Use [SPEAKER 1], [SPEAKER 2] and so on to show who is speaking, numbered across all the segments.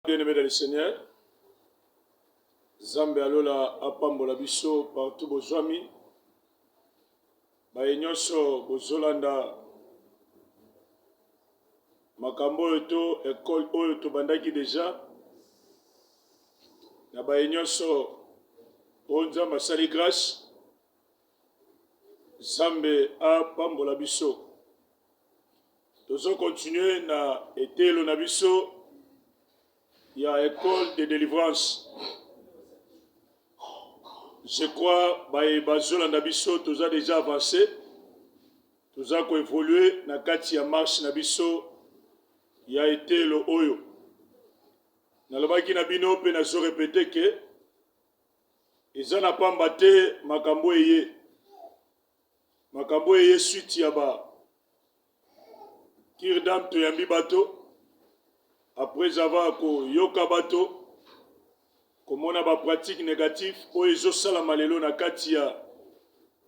[SPEAKER 1] Bien-aimés dans le Seigneur, Zambe alola apambola biso partout bozwami, baye nyonso bozolanda makambo oyo to école oyo tobandaki deja, na baye nyonso oyo Nzambe asali grâce, Zambe apambola biso. Tozo continuer na etelo na biso ya école de délivrance. Je crois que bazolanda biso toza déjà avancé, toza ko évoluer na kati ya marche na biso ya etelo oyo. Nalobaki na bino pe na zo répéter que eza na pamba te makambo eye suite ya ba kirdam to yambi bato après avoir ko yoka bato komona ba pratique négatif oyo ezosalama lelo na kati ya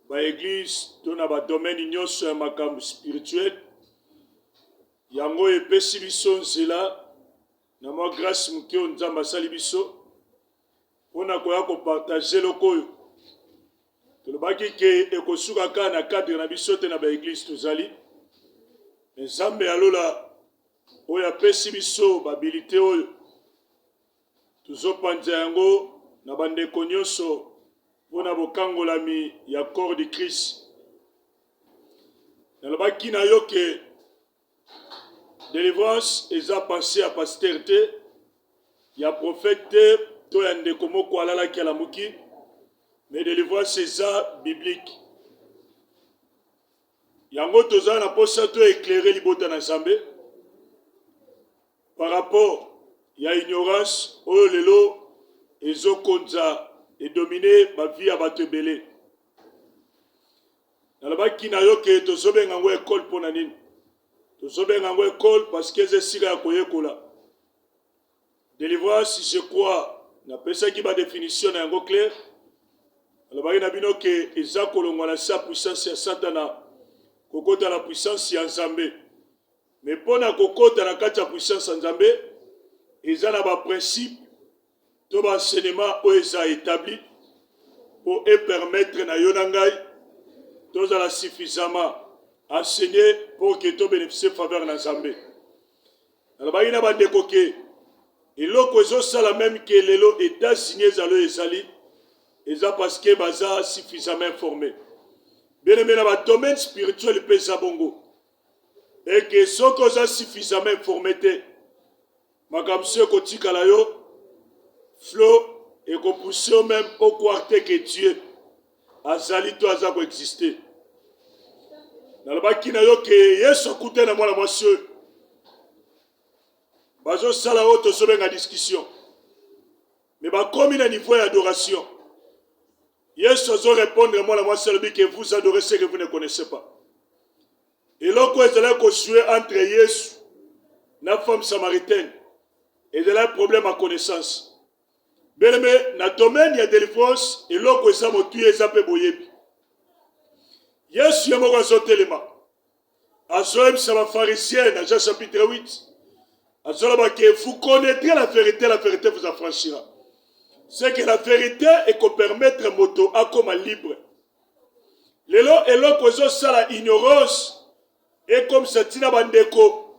[SPEAKER 1] ba église to na ba domaine nyonso ya makambo spirituel yango epesi biso nzela na mwa grâce moke oyo Nzambe asali biso mpona koya kopartage eloko oyo tolobaki ke ekosuka kaka na cadre na biso te na ba église tozali Nzambe alola oyo apesi biso babilité oyo tozopanza yango na bandeko nyonso mpona bokangolami ya corps de Christ. Nalobaki na yo ke délivrance eza pensé ya pasteur te, ya prophète te, to ya ndeko moko alalaki alamuki, mais délivrance eza biblique. Yango toza na posa to éclairer libota na Nzambe par rapport ya ignorance oyo lelo ezokonza edomine ba vie ya bato ebele. Nalobaki na yo ke tozobenga yango école mpona nini? Tozobenga yango école parce que eza esika ya koyekola. Délivrance, je crois, napesaki ba définition na yango clair. Nalobaki na bino ke eza kolongwa na sa puissance ya Satana kokota la puissance ya Nzambe. Mais mpona kokota na kati ya puissance ya Nzambe eza na ba principe to ba enseignement oyo eza établi pour permettre na yo na ngai tozala suffisamment enseigné pour que to bénéficier faveur na Nzambe. Nalobaki na bandeko ke eloko ezosala même ke lelo États-Unis ezalo ezali eza parce que baza suffisamment informé. Bien-aimé na ba domaine spirituel pe eza bongo. Et que soki oza suffisamment informé te makambo so ekotikala yo flow ekopousse yo même okroire te que Dieu azali to aza koexiste. Nalobaki na yo ke Yesu akute na mwana mwasi oyo bazosala oyo tozobenga discussion mais bakomi na niveau ya adoration. Yesu azo répondre mwana mwasi alobi que vous adorez ce que vous ne connaissez pas. Eloko ezala kojouer entre Yesu na femme samaritaine ezala un problème à connaissance. Bien-aimé, na domaine ya délivrance eloko eza motuya eza pe boyebi. Yesu ye moko azotelema azoyebisa bapharisiens na Jean chapitre 8 azoloba ke vous connaîtrez la vérité vous affranchira. C'est que la vérité est qu'on permettre moto akoma libre. Lelo eloko ezosala ignorance et comme ça tina bandeko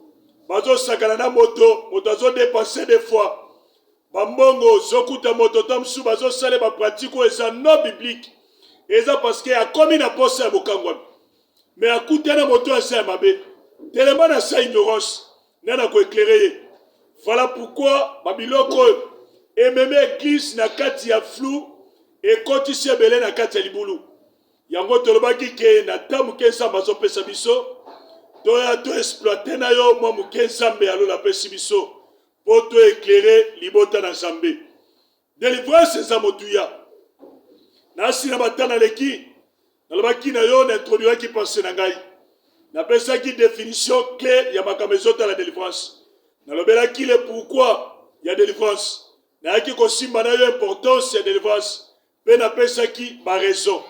[SPEAKER 1] bazo sakana na moto azo dépenser des fois bambongo zokuta moto tamsu bazo sale ba pratique eza non biblique eza parce que a komi na posa ya bokangwa mais akutana moto asa mabe tellement na sa ignorance nana ko éclairer. Voilà pourquoi babiloko et même église na kati ya flou et kotisi ebele na kati ya libulu yango tolobaki ke na tamu ke Nzambe azopesa biso toya to exploiter na yo mwa moke Nzambe alola pesi biso po to éclairer libota na Nzambe. Délivrance eza motuya nasi na batana leki nalobaki na yo na introduire pensée na ngai napesaki définition claire ya makambo ezota la délivrance nalobelaki le pourquoi ya délivrance nayaki kosimba na yo importance ya délivrance pe napesaki ba raison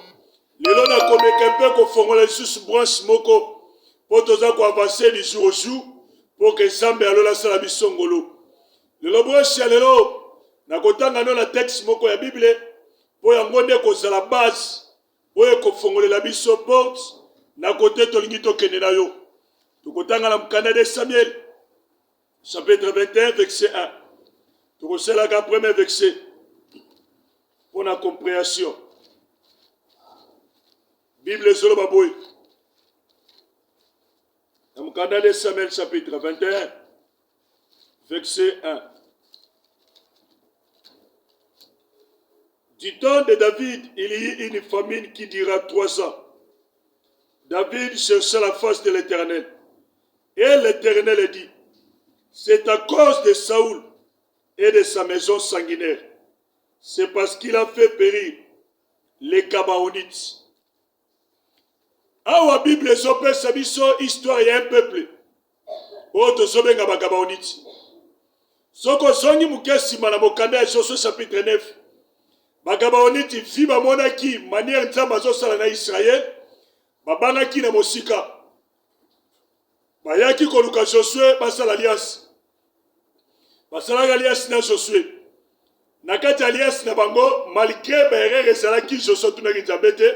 [SPEAKER 1] lelo nakomeka mpe kofongola lisusu branche moko po toza koavancer du jour au jour pour que Nzambe alola sala biso ngolo. Le lobroche ya lelo na kotanga no na texte moko ya Bible po yango nde kozala base oyo kofongolela biso porte na kote tolingi tokende na yo. Tokotanga na mkanda de Samuel chapitre 21 verset 1. Tokoselaka premier verset pour la compréhension. Bible solo baboy. Dans mkanda de Samuel chapitre 21 verset 1. Du temps de David, il y eut une famine qui dura 3 ans. David chercha la face de l'Éternel. Et l'Éternel dit, c'est à cause de Saoul et de sa maison sanguinaire. C'est parce qu'il a fait périr les Gabaonites. Awa Bible sope sabiso histoire ya un peuple. Oto sobe ngaba Gabaonites. Soko songi mukesi mana mokanda ya Josué chapitre 9. Bagabaoniti fi bamonaki manière nzamba zo sala na Israël. Babangaki na mosika. Bayaki koluka Josué basala alliance. Basala alliance na Josué. Nakati alliance na bango malgré berere ezalaki Josué tunaki nzambete,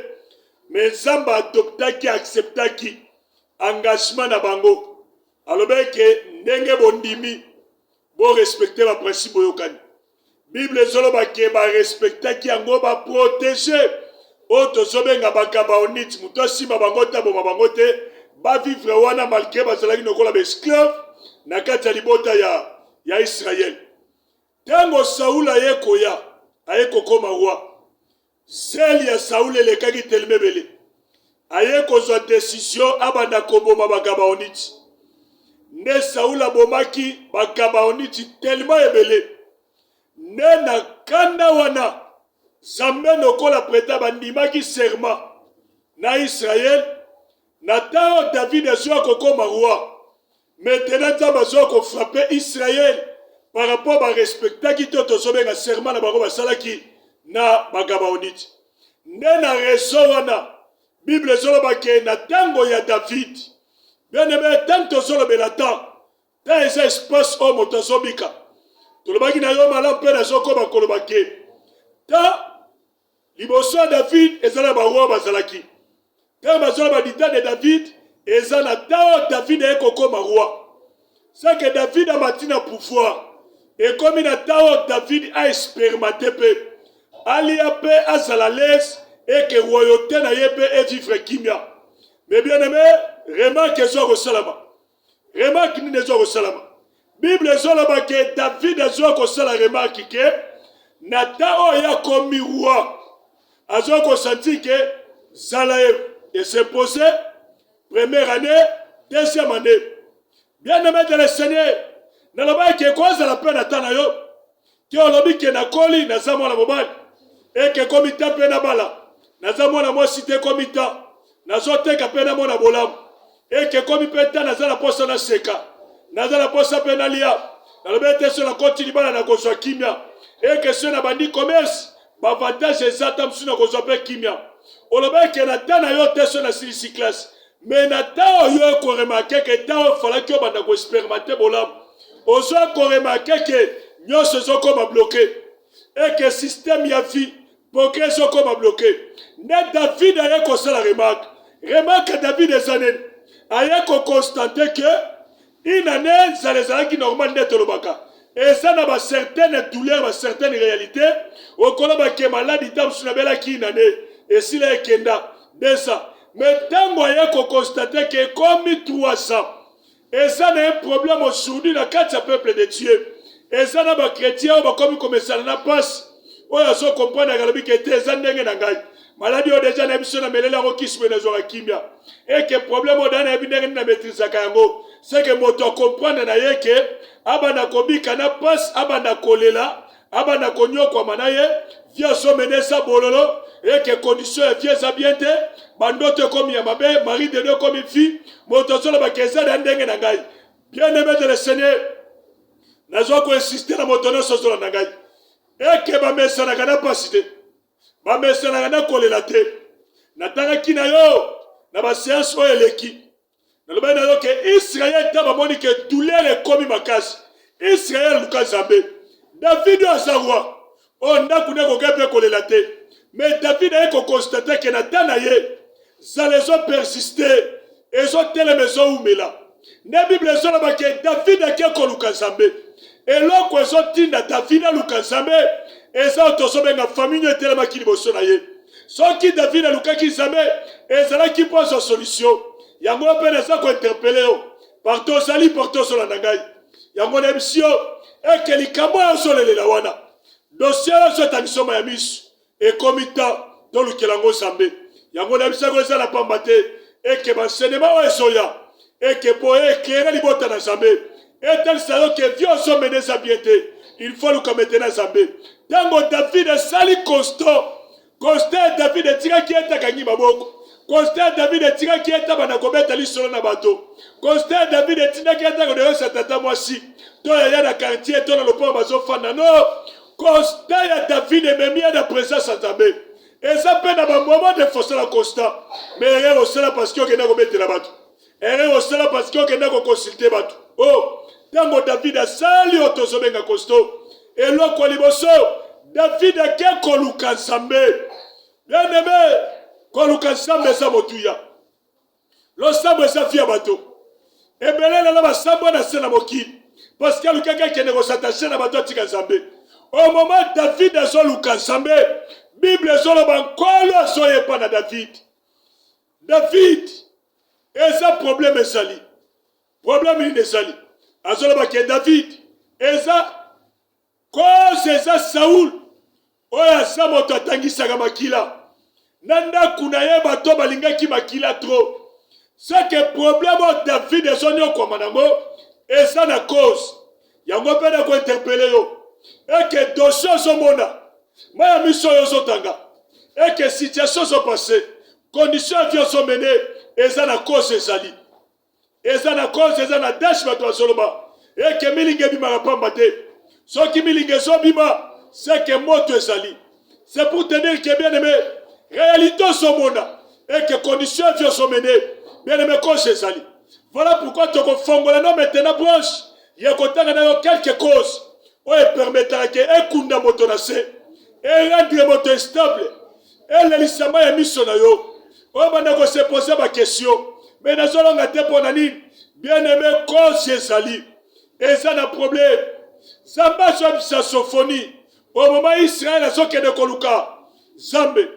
[SPEAKER 1] mais nzamba adoptaki acceptaki engagement na bango. Alobeke ndenge bondimi bo respecter ba principe yokani. Bible zoloba ke ba respectaki yango ba protéger oto zobenga bakabaonite muto sima bango tabo bango te ba vivre wana malgré bazalaki nokola ba esclave na kati ya libota ya Israël. Tango Saoul ayekoya ayekokoma roi. Seli ya Saoul elekaki telemebele. Ayekozwa décision abanda koboma bakabaonite. Ne Saoul abomaki bakabaonite tellement ebele. Ne na kanda wana Zambe nokola preta bandimaki serment na Israël na tao David azwa kokoma roi. Maintenant Nzambe azwa ko frapper Israël par rapport à respecter qui toto sobenga serment na bango basalaki na bagabaonite. Ne na raison wana Bible zoloba ke na tango ya David. Bien aimé tanto zolobela ta eza espace o motazobika. Tolobaki na yo malamu pe na zoko bakoloba ke ta liboso David ezala ba roi bazalaki. Ta bazala ba dita de David ezala ta David ekokoma roi. C'est que David a matina pouvoir. Et comme il a ta David a expérimenté pe alia pe azala l'aise et que royauté na yepe et vivre kimia. Mais bien aimé, remarque zo salama. Remarque ni zo salama. Bible zoloba ke David azo ko sala remarque ke na ta ya komi roi. Azo ko senti ke Zalaev et s'est posé première année, deuxième année. Bien aimé de le Seigneur, na loba ke ko za la peine atana yo. Ke olobi ke na koli na zamo na mobali. Et que komita pe na bala. Na zamo na mo cité komita. Na zote ka pe na mo na bolam. Et que komi peta na za la posa na seka. Na za la posa pe na lia. Na loba te so na continue bala na kozwa kimia. Et que so na bandi commerce ba avantage ezata msuna kozwa pe kimia. Oloba ke na tana yo te so na silisi classe. Mais na ta yo ko remarquer que ta fala ki obanda ko expérimenter bolam. Ozo ko remarquer que nyonso zo ko ba bloquer. Et que système ya vie progrès zo ko ba bloquer. Ne David a ko sala remarque. Remarque David ezanen. Aya ko constater que une année ça les a qui normal net lobaka. Et ça n'a pas certaines douleurs, pas certaines réalités. Au coloba qui est malade, il t'a sur la qui une année. Et s'il est kenda, de ça. Mais tant moyen qu'on constate que comme 300, et ça n'a un problème aujourd'hui dans 4 peuples de Dieu. Et ça n'a pas chrétien, comme ça n'a pas. On a so comprendre que t'es un n'engue n'engaille. Maladie au déjà n'a pas na melela ko kiswe na zora kimia. Et que problème au dana ebinenge na maîtrise kango. C'est que moto comprendre na yeke abana kobika na passe abana kolela abana konyo kwa manaye via so menesa bololo et que condition via za biente bandote comme ya mabe mari de deux comme fille moto so la bakeza na ndenge na ngai. Bien aimé de le Seigneur, nazo ko insister na moto no so so na ngai. Et que ba mesa na kana pasite ba mesa na kana kolela te natanga kina yo na ba séance o eleki. Nalobana yo ke Israël taba moni ke douleur ekomi makasi. Israël luka Zambé. David aza roi. On a kune kokepe kolela te. Mais David a constaté que Nathan aye. Ça les a persisté. Ils ont telle maison où là. La Bible est que David a quelque luka Zambé. Et là, quand ils ont dit David a luka Zambé, ils ont tous la famille et tellement qu'il bosse na ye. Ceux qui David a luka Zambé, ils ont qui pose une solution. Yango pena ça ko interpeller partout sali partout sur la nangai. Yango na mission et que likamo azolele la wana. Dossier so tanisoma ya misu et komita dans le kelango Zambé. Yango na mission ko ça la pambate et que l'enseignement est soya et que pour éclairer les bottes dans Zambé et tel salon que Dieu a mené sa piété il faut le commettre dans Zambé tango David sali constant David tira qui est akanyi maboko constant David tira qui est bana kobeta lisolo na bato constant David tira qui est ko sa tata mwasi to ya na quartier to na le pont bazo fana non constant ya David même ya na présence à Zambé. Et ça peut dans un moment de forcer la constant. Mais il y a aussi là parce qu'il y a un mettre la batte. Il y a aussi là parce qu'il y a un consulter batte. Oh, tant David a sali autosomé un costaud. Et là, quand il David a quelqu'un luka Zambé. Bien aimé, quand luka Zambé ça motuya. Le Zambé ça fia bateau. Et bien là, là, Zambé na sena moki. Parce qu'il y a quelqu'un qui ne s'attache à bateau tika Zambé. Au moment David a son luka Zambé. Bible zoloba nkolo soye pa na David. David eza problème esali. Problème il esali. Azoloba ke David eza cause eza Saul. Oya sa moto atangisaka makila. Nanda kuna ye bato balingaki makila trop. C'est que problème o David ezonyo kwa manango eza na cause. Yango pe na ko interpeller yo. Et que dossier zomona Maya mission yozotanga. Et que situation sont passées, conditions avions sont menées, et ça na cause ezali. Et ça na cause ezali na dash bato soloba. Et que milinge bima rapambate. Ce qui milinge zobima, c'est que moto ezali. C'est pour te dire que bien aimé, réalité somona. Et que conditions avions sont menées, bien aimé cause ezali. Voilà pourquoi tu confongola non maintenant branche. Il y a quelques causes. On permettra que ekunda moto na se. Et rendre votre stable. Et l'élissement est mis sur yo. On va se poser ma question. Mais nous allons gâter pour nani. Bien aimé, cause sali. Et ça n'a problème. Ça marche avec sa sophonie. Au moment Israël a soké de Koluka. Zambé.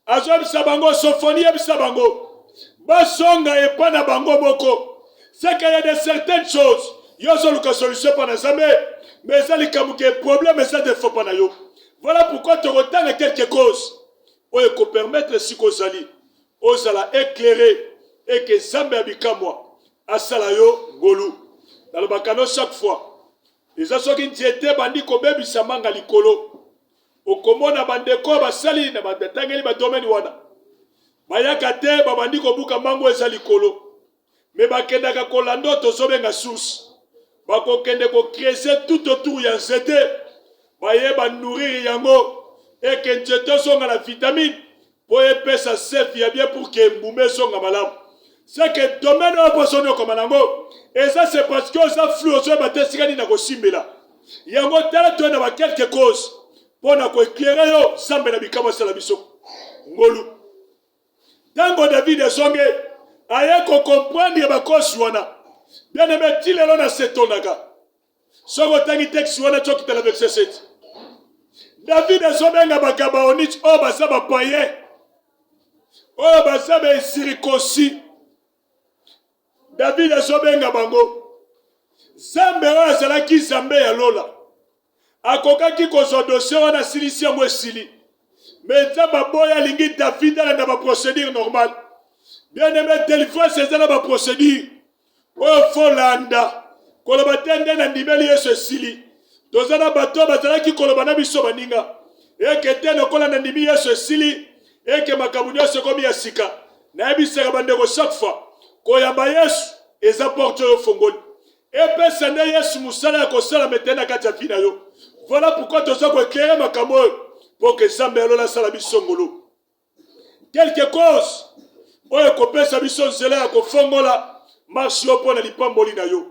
[SPEAKER 1] Azom sabango sophonie et sabango. Basonga et pas na bango boko. C'est qu'il y a de certaines choses. Yo soluka solution pour na Zambé. Mais ça les kamuke problème et ça ne faut pas na yo. Voilà pourquoi tu retiens quelque chose. Où il faut permettre si qu'on s'allie. On s'alla éclairer. Et que Zambé habika moi. A salayo golu. Dans le bacano chaque fois. Les assos qui étaient bandits comme bébé samanga likolo. Au komona bandeko basali na bandetangeli badomeni wana. Bayakate babandi ko buka mango eza likolo. Mais bakendaka kolando to sobenga source. Bako kende ko creuser tout autour ya nzete. Baye ba nourrir yango et que nzete songa la vitamine pour épesa sef ya bien pour que mbume songa malamu. C'est que domaine au posonyo comme nango et ça c'est parce que ça flou au baté sikani na ko simbela. Yango tala to na ba quelque cause pour na ko éclairer yo sambe na bikama sala biso. Ngolu. Tango David songe aye ko comprendre ba cause wana. Bien aimé tilelo na setonaka. Soko tangi texte wana choki tala verset 7. David azobenga bakabaonich o basaba paye. O basaba isirikosi. David azobenga bango. Zambe wa zalaki zambe ya lola. Akokaki kozo dossier wana silisi ya mwesili. Mais zamba boya lingi David ala na ba procédure normale. Bien aimé délivrance c'est la ba procédure. O folanda. Koloba tende na ndimeli yeso sili. Dozana bato bazalaki kolobana biso baninga. Eke teno kola na ndimi yeso sili. Eke makamunyo se komi ya sika. Na ebisaka bandeko chaque fois. Koyamba Yesu eza porte yo fongoli. Epe sende Yesu musala ya kosala metena kati ya pina yo. Voilà pourquoi tu dois éclairer makambo pour que Zambé alola sala biso ngolo. Quelque cause oyo kopesa biso nzela ya kofongola marche yo pona lipamboli na yo.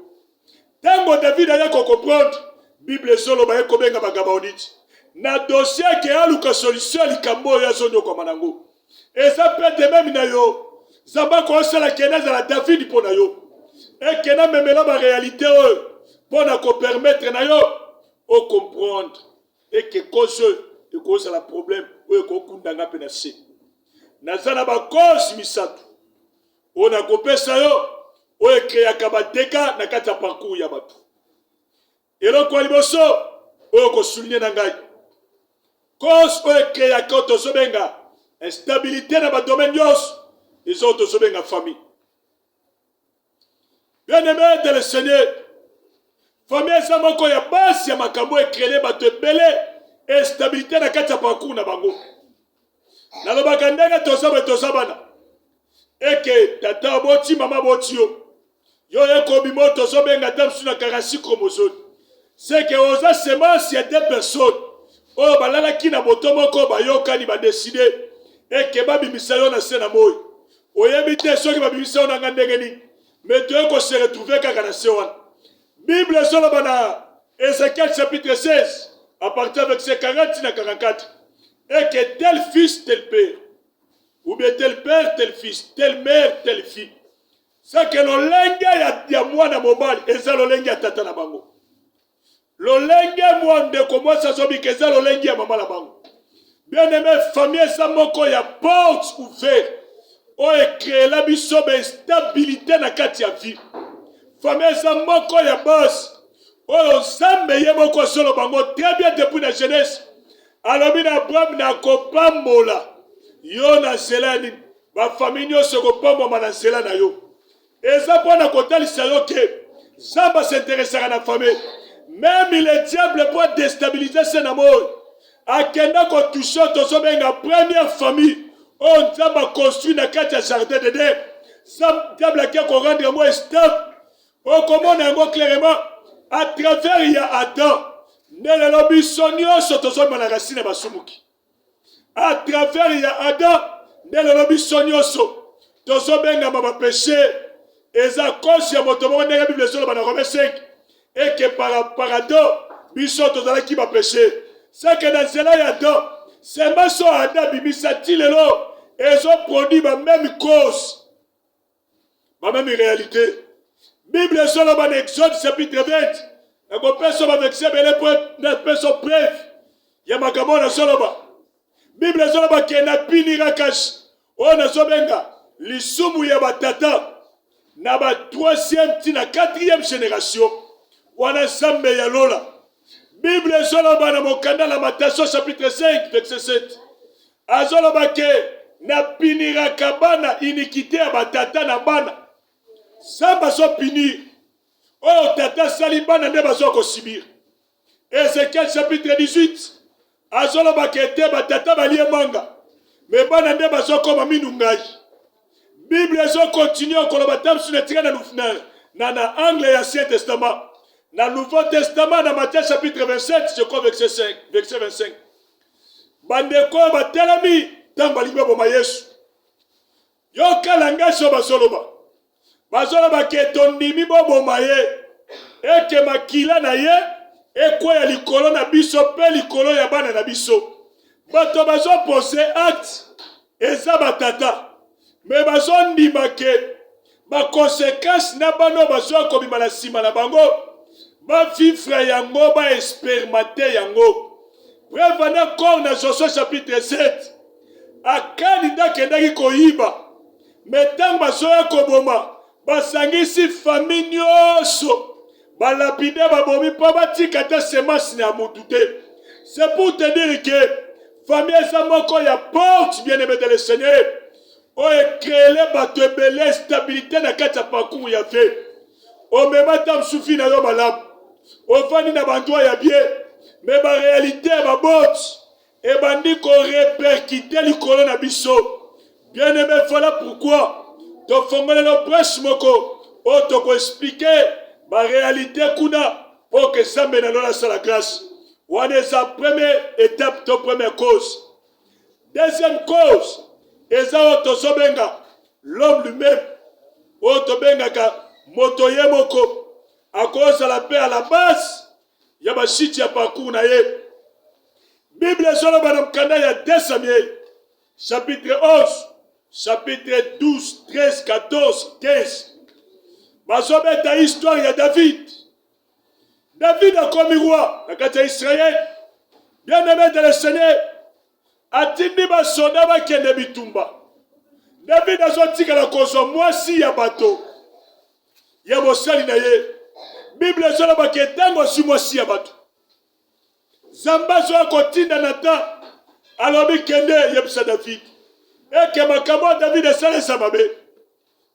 [SPEAKER 1] Tango David a comprendre, Bible solo ba ekobenga bagabaoniti. Na dossier ke aluka solution likambo ya zono kwa manango. Et ça peut être même na yo. Zamba ko sala kena za la David pona yo. Et kena memela ba réalité pona ko permettre na yo o comprendre et que cause la problème o ko kundanga penase. Na zana ba cause misatu. Ona ko pesa yo o créa kabadeka na kata parcours ya batu. Et donc kwa liboso o ko souligner na ngai. Cause o créa koto sobenga instabilité dans le domaine ils ont tous bien la famille. Bien aimé de le Seigneur, famille ça moko ya basi ya makambo ekrele bato ebele instabilité na kati ya parcours na bango. Na lobaka ndenge tozabana. Eke tata boti mama boti yo ekobi moto zobenga tamsu na 46 chromosomes. C'est que oza semence ya deux personnes. Oh balala ki na boto moko bayokani ba décider. Et que babi misayo na sena moy oyebi te soki babi misayo na ngandenge ni mais tu ko se retrouver kaka na sewan Bible solo bana Ézéchiel chapitre 16 à partir de verset 40 na 44 et que tel fils tel père ou bien tel père tel fils tel mère tel fille ça que l'olenge ya mwana mobali eza l'olenge ya tata na bango l'olenge mwande komo sa sobi ke eza l'olenge ya mama na bango. Bien-aimé, famille, ça moko ya porte ouverte. O créé la biso be stabilité na kati ya vie. Famille, ça moko ya boss. O ensemble ye moko solo bango très bien depuis la jeunesse. Alobi na Abraham na kopambola. Yo na zelani. Ba famille nyo se kopambola na zelana na yo. Eza pona kotalisa yo ke Zamba s'intéressera na famille. Même le diable peut déstabiliser son amour. Akenda ko touche tozobenga première famille on nzamba construit na kati ya jardin de Dieu ça diable qui ko rendre moi stable o komona ngo clairement à travers ya Adam ne le lobi sonio sotozo na racine basumuki à travers ya Adam ne le lobi sonio so tozobenga ba péché eza cause ya moto mo ndenge Bible solo bana Romains 5 et que par parado biso tozala ki ba péché. C'est que dans cela y a deux. C'est ma soeur Adam bimisati lelo. Ils ont produit la même cause. La même réalité. Bible solo dans Exode chapitre 20. Et qu'on peut solo avec ça, mais les personnes bref. Il y a ma camona solo ba. Bible solo ba qui n'a pini rakash. On a sobenga. L'isumu ya batata. Na ba troisième, tina quatrième génération. On a sambe ya lola. Bible Zoloba na mokanda la Matthieu chapitre 5 verset 7. Azoloba ke na pinira kabana iniquité ya batata na bana. Samba so pini. Oh tata salibana nde bazo ko sibir. Ézéchiel chapitre 18. Azoloba ke te batata balie manga. Mais bana nde bazo ko maminu ngai. Bible zo continue ko loba tam sur na angle ya Ancien Testament. Dans le Nouveau Testament, dans Matthieu chapitre 27, je crois verset 25. Bandeko batelami tamba liba boma Yesu. Yo kalanga so basoloba. Basoloba ke tondimi bo boma ye. Eke makila na ye ekwe ya likolo na biso pe likolo ya bana na biso. Bato bazo pose acte eza batata. Mais bazo ndima ke ba conséquence na bano bazo kobima na sima na bango. Ba vivre yango ba espermate yango. Prévana corps na Josué chapitre 7. Akani ndakendaki koyiba. Metang basoya koboma. Basangisi famille nyonso. Balapide babomi pa batika ta semence na mutu te. C'est pour te dire que famille sa moko ya porte bien aimé de le Seigneur. O créé bato ebele stabilité na kati ya parcours ya fe. O mema tam sufi na yo malamu. O fani na bandwa ya bien. Mais la réalité ma botte. Et bandi ko répercuter likolo na biso. Bien aimé, voilà pourquoi. To fongole le prêche moko. O to ko expliquer la réalité kuna. Pour que ça mène à la grâce. One est sa première étape, ta première cause. Deuxième cause. Eza oto sobenga. L'homme lui-même. Oto benga ka motoye moko. à cause de la paix à la base, il y a un parcours. Bible il y a 2 Samuel, chapitre 11, chapitre 12, 13, 14, 15. Bazobeta histoire, il y a David. David a commis roi, dans Israël. Bien aimé de le Seigneur, atindi basoda bakende bitumba. David a sorti que la cause moi si ya bateau. Ya mosali na ye. Bible zola baketango si moi si ya bateau. Zamba zo kotinda Nathan. Alobi kende yebisa David. Eke makambo David esale samabe.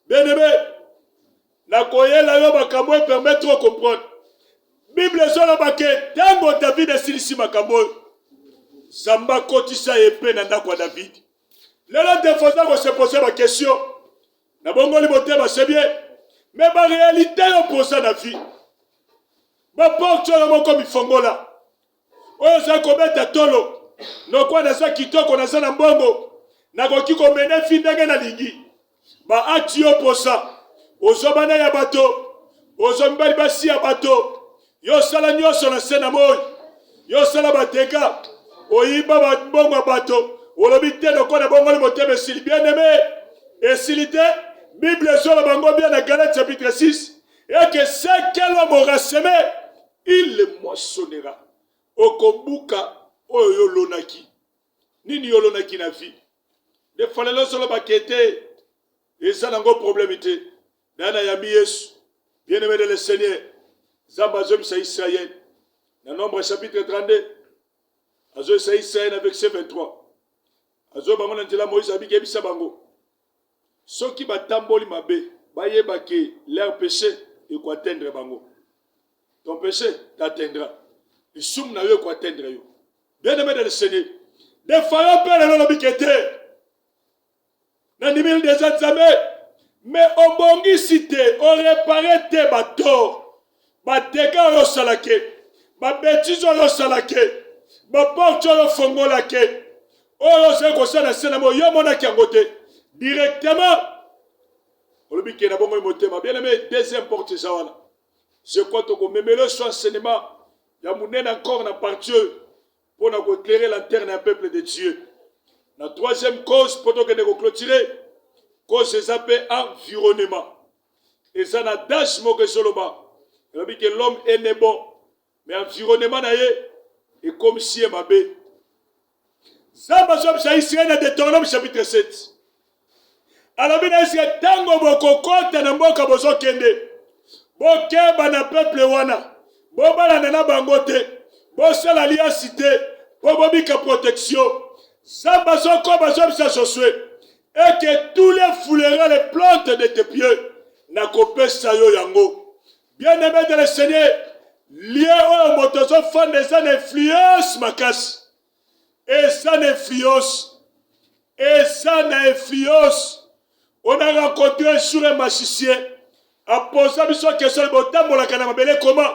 [SPEAKER 1] Bien aimé, na koyela yo makambo permettre de comprendre. Bible zola baketango David esilisi makambo. Zamba kotisa epé na ndako ya David. Lelo défaisant qu'on se poser ma question. Na bongo li motema c'est bien. Mais ma réalité on pose na vie. Ba porte la moko bifongola. Oyo za kobeta tolo. No kwa na sa kitoko na sa na mbongo. Na koki ko mene fi ndenge na lingi. Ba ati yo posa. Ozobana ya bato. Ozombali basi ya bato. Yo sala nyoso na sena moy. Yo sala bateka. Oyiba ba mbongo bato. Olobite no kona bongo le motema s'il bien aimé et s'il était Bible sur le bango bien dans Galates chapitre 6 et que ce que l'homme aura semé il le moissonnera okobuka oyo lonaki nini yolonaki na vie de falelo solo bakete et ça n'a pas problème té dana yami Yesu bien aimé de le Seigneur Zamba zom sa Israël dans Nombre chapitre 32 azo sa Israël avec verset 23. Azo bango na nzela Moïse abiki ebisa bango. Soki batamboli mabe, bayeba ke leur péché atteindre bango. Ton péché t'atteindra. Le soum na yo atteindre yo. Bien aimé de le Seigneur. Des pharaons père na lobikete. Na nimil des anzame, mais au bongi cité, on réparait tes bateaux. Bateka yo salake. Ba bêtise yo salake. Ba porte yo fongolake. Oh, c'est comme ça, c'est la moyenne, mon acquis directement. On le dit qu'il y a un bon mot, bien aimé, deuxième porte, ça va. Je crois que me mêler sur enseignement, il y a mon encore dans partie pour nous éclairer lanterne d'un peuple de Dieu. La troisième cause, pour nous clôturer, cause des appels environnement. Et ça n'a d'âge moque seulement. On le dit que l'homme est né bon, mais environnement est comme si il m'avait. Zamba zob sa Israël na Deutéronome chapitre 7. Alabina isi tango bokokota na mboka bozokende. Bokeba na peuple wana. Bobala na bangote. Bosala alliance te. Bobobika protection. Zamba zokoba zob sa Josué. Et que tous les fouleront les plantes de tes pieds. Na kopesa yo yango. Bien aimé de le Seigneur. Lié au motozo fan des influences makas. Et ça n'influence. On a rencontré un jour un magicien. A posé une question de botam pour la canamabele comment?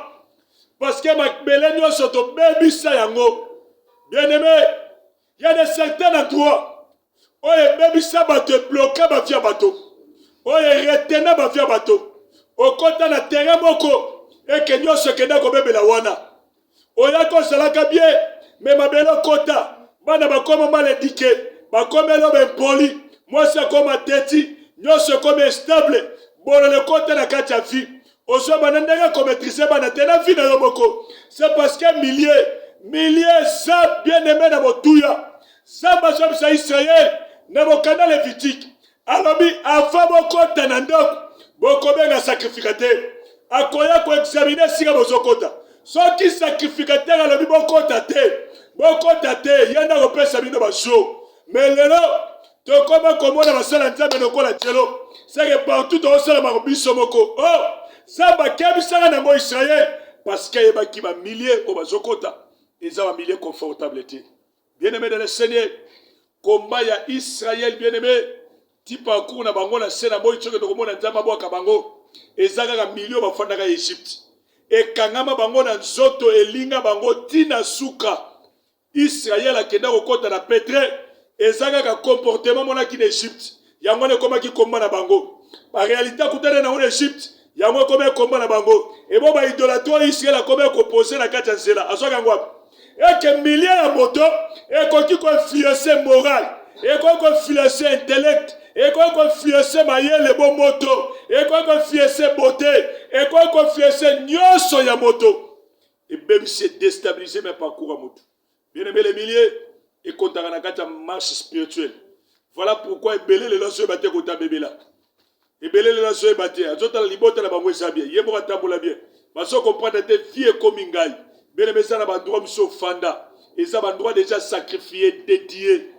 [SPEAKER 1] Parce que ma belle nous sont baby sa yango. Bien aimé, il y a des certains endroits. Oh les baby sa bateau bloqué ba via bateau. Oh les retenant ba via bateau. Au côté na terrain moko et que nous se kenda ko bebe la wana. Oh ya ko salaka bien mais ma belle kota. Bana bakoma mal éduqué, bakoma l'homme poli, moi c'est comme teti, nous c'est comme stable, bon le côté la katia vie, oso banandanga comme maîtriser bana tena vie na yomoko. C'est parce que milliers ça bien aimé na botuya. Ça basob sa Israël na bokana lévitique. Alobi avant bokota na ndoko, bokobenga sacrificateur. Akoya ko examiner singa bozokota. Soki sacrificateur alobi bokota te. Boko tate yanda kopesa bino basho mais lelo to koma komona basala nzambe nokola telo c'est que partout to sala mabiso moko oh ça ba kebisaka na mo Israël parce que yebaki ba milliers o bazokota eza ba milliers confortable te bien aimé dans le Seigneur combat ya Israël bien aimé ti parcours na bango na sena boy tsoke to komona nzamba bwaka bango ezaka ka millions bafandaka Egypte e kangama bango na nzoto elinga bango tina suka Israël a kenda kokota na Petre ezaka ka comportement mona ki d'Égypte yango ne komaki komba na bango ba réalité kutana na Égypte yango comme komba na bango et bon ba idolatoire Israël comme opposé na kati ya nzela azoka yango et que milliers ya moto et koki ko influencer moral et ko influencer intellect et ko influencer mayele bon moto et ko influencer beauté et ko influencer nyonso ya moto et même c'est déstabiliser mes parcours à moto. Bien aimé les milliers et kontaka na kati ya marche spirituelle. Voilà pourquoi ebele le lazo bate kota bébé là. Ebele le lazo bate azota la libota na bango sabia yebo katambola bien. Baso comprendre te vie comme ngai. Bien aimé ça na ba droit mso fanda. Et ça ba droit déjà sacrifié dédié.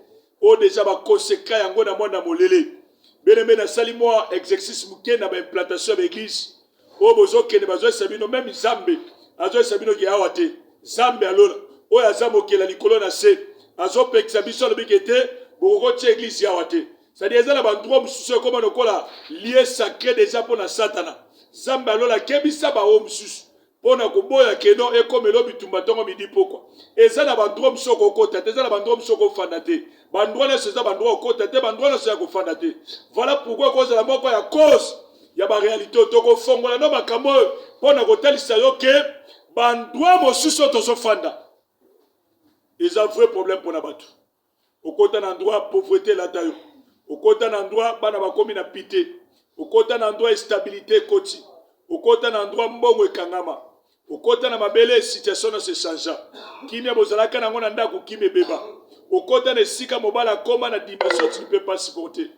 [SPEAKER 1] O déjà ba conséquent yango na mwana molele. Bien aimé na sali moi exercice muke na ba implantation de l'église. O bozo kene bazo sabino même Zambe. Azo sabino ki awate. Zambe alola. O ya zamo ke la likolo na se. Azo peksa biso le bikete. Boko tche église awate. C'est-à-dire ça la ba droit msusu comme nokola lié sacré déjà pour na satana. Zambe alola kebisa ba o msusu. Pona kuboya keno ekomelo bitumba tongo midi pokwa eza na bandro msoko kota te eza na bandro msoko fanda te bandro na seza bandro kota te bandro na seza ko fanda te voilà pourquoi cause la moko ya cause ya ba réalité toko fongola no makambo pona kotalisa yo ke bandro mosusu tozo fanda eza vrai problème pona batu okota na endroit pauvreté la tayo okota na endroit bana bakomi na pité okota na endroit stabilité koti okota na endroit mbongo ekangama okota na mabele situation se changea kimia bozalaka nango na ndako kimia beba okota na sika mobala koma na dimension tu ne peux pas supporter.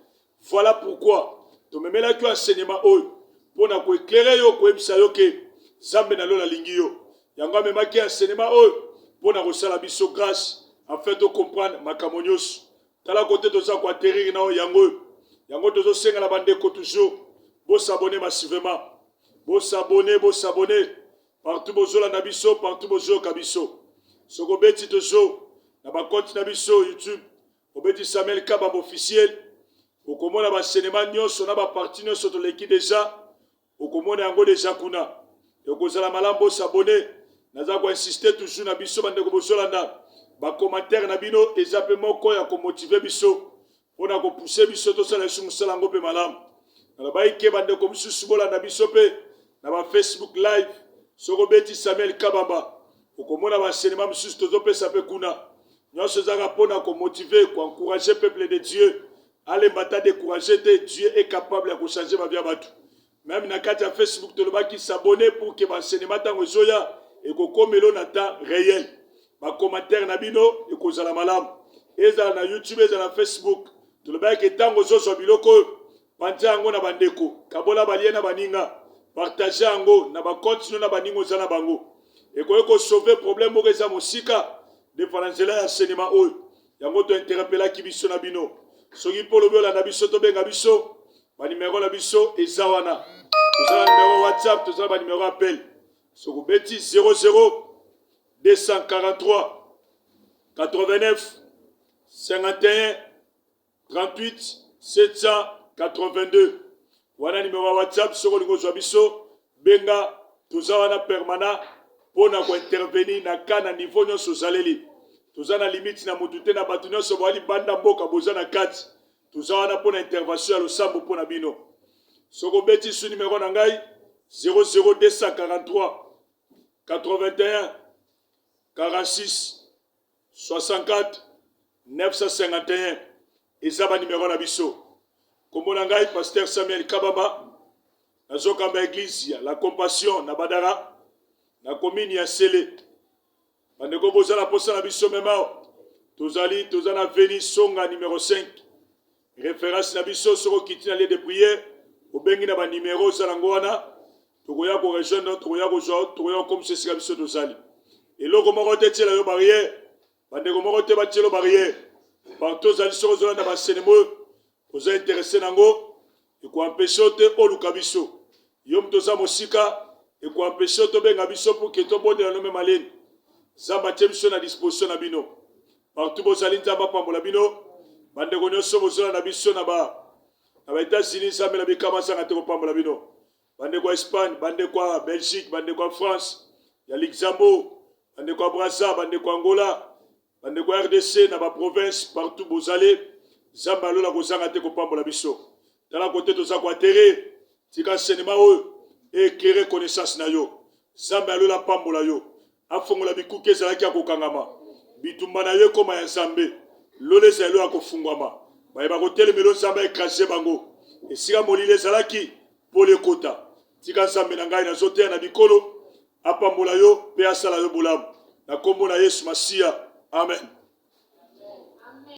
[SPEAKER 1] Voilà pourquoi to memela ki enseignement oyo pona ko éclairer yo ko ebisa yo ke Zambe na lola lingi yo yango memaki enseignement oyo pona ko sala biso grâce afin de comprendre makamonyos tala côté to za ko atterrir na yango tozo senga la bande ko toujours bo s'abonner massivement bo s'abonner partout bozola na biso partout bozo kabiso soko beti tozo na ba compte na biso YouTube obeti Samuel Kabamba officiel okomona ba cinéma nyonso na ba parti nyonso to leki déjà okomona yango déjà kuna okozala malambo s'abonner naza ko insister toujours na biso bande ko bozola na ba commentaire na bino ezape moko ya ko motiver biso pona ko pousser biso to sala sumu sala ngope malamu na ba ike bande ko mususu bola na biso pe na ba Facebook live soko beti Samuel Kabamba okomona ba cinéma mususu tozo pesa pe kuna nyonso zaka pona ko motiver ko encourager peuple de Dieu allez bata décourager te Dieu est capable de changer ma vie batu même na kati ya Facebook to loba ki s'abonner pour que ba cinéma tango zoya et ko komelo na temps réel ba commentaire na bino et ko zala malam eza na YouTube eza na Facebook to loba ki tango zozo biloko panja ngo na bandeko kabola baliena baninga partager yango na ba continue na baningo zana bango et ko sauver problème moko eza mosika de faranzela ya cinéma oyo yango to interpella ki biso na bino soki polo biola na biso to benga biso ba numéro na biso eza wana tozala numéro WhatsApp tozala ba numéro appel soko beti 00 243 89 51 38 782 wana numéro WhatsApp soko lingo zwa biso benga toza wana permanent pona ko intervenir na kana niveau nyonso zaleli toza na limite na mutu te na batu nyonso bali banda mboka boza na kati toza wana pona intervention ya losambo pona bino soko beti su numéro na ngai 00243 81 46 64 951 eza ba numéro na biso kombo na ngai pasteur Samuel Kabamba nazokamba église ya la compassion na Badara na commune ya Sele bandeko bozala posa na biso memao toza na Veni Songa numéro 5 référence na biso soko kiti na lieu de prière obengi na ba numéro zalango wana tokoya ko rejoindre tokoya ko joindre tokoya comme c'est ça biso tozali eloko moko te tiela yo barrière bandeko moko te batielo barrière partout zali soko zola na ba senemo oza intéressé nango et ko empêcher te oluka biso yo mtoza mosika et ko empêcher to benga biso pour que to bonde na no maleni zamba tie biso na disposition na bino partout bozali nzamba pambola bino bandeko nyonso bozola na biso na ba États-Unis zamba na bikama sanga te ko pambola bino bandeko Espagne bandeko Belgique bandeko France ya Luxembourg bandeko Brazza bandeko Angola bandeko RDC na ba province partout bozali zamba lola kozanga te ko pambola biso tala côté to za ko atterrir tika cinéma oyo éclairer connaissance na yo. Nzambe alola pambola yo. Afongola bikuke ezalaki akokangama. Bitumba na yo ekoma ya Nzambe. Lole ezali akofungwama. Bayeba kotelemela Nzambe écraser bango. Esika molile ezalaki pole ekota. Tika Nzambe na ngai nazoteya na bikolo apambola yo pe asala yo bolamu. Na kombo na Yesu Masia. Amen.